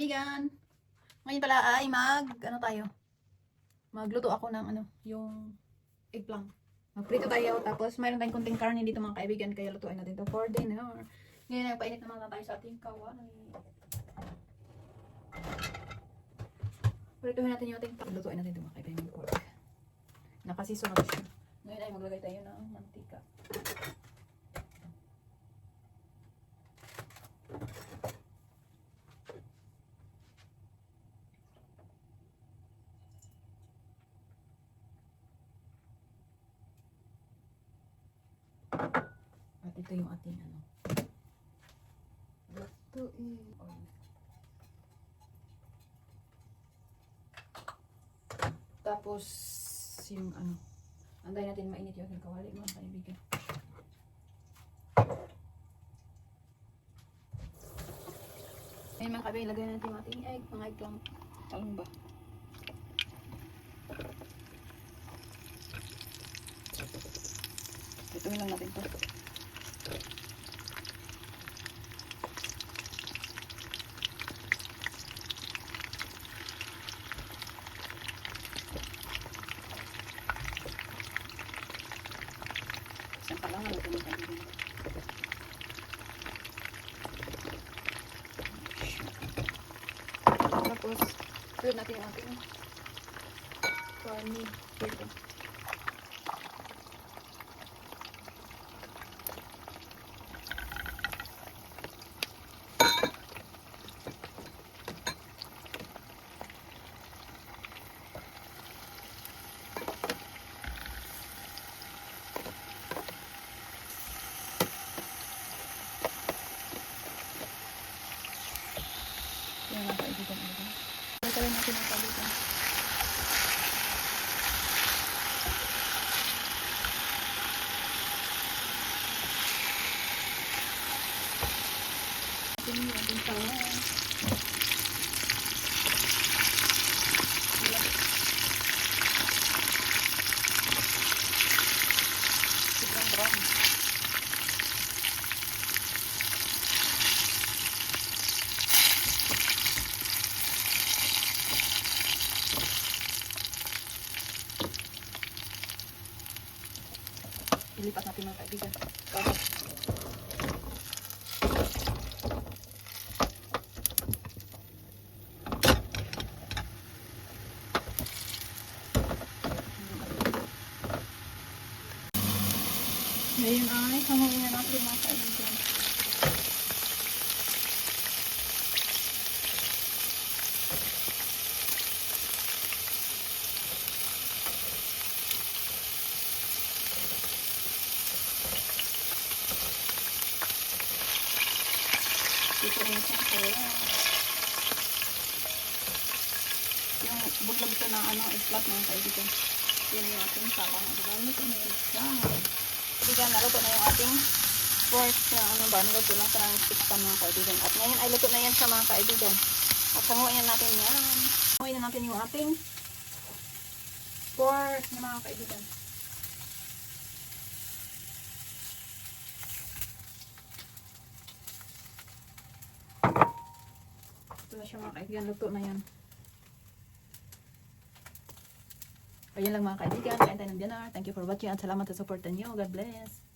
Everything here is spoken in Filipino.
kaibigan. Ngayon pala ay magluto ako ng yung eggplant. Magprito tayo, tapos mayroon tayong konting karne dito mga kaibigan, kaya lutuin natin to for dinner. Ngayon ay painit naman tayo sa ating kawali. Prituhin natin yung ating lutuin natin ito mga kaibigan, pork. Nakasiso na siya. Ngayon ay maglagay tayo ng mantika. At ito yung ating lutuin. Tapos yung anday natin mainit yung ating kawali mga kaibigan. Ayun mga kaibigan, lagay natin yung ating mga eggplant. Talong ba? Ituhin lang natin to. Isang palangan natin mga kaibigan. Tapos, tuloy natin yung ating karne dito. Yan ang kaibigan natin. Ito rin natin ang kaibigan. Ito yung ating tawa. Sobrang brown. Ilipat natin mga kaibigan. Ngayon ay hanguin na natin mga kaibigan. Dito rin sa kaya. Yung butlog ito ng eggplant mga kaibigan. Yan yung ating sabang. Luto na yun siya. Kaibigan, naluto na yung ating pork na niluto lang sa ng stick pan mga kaibigan. At ngayon ay luto na yan sa mga kaibigan. At sanguin na natin yan. Sanguin na natin yung ating pork na mga kaibigan. Ito na siya mga kaibigan, luto na yan. Ayun lang mga kaibigan, kain tayo ng dinner. Thank you for watching at salamat sa support niyo. God bless.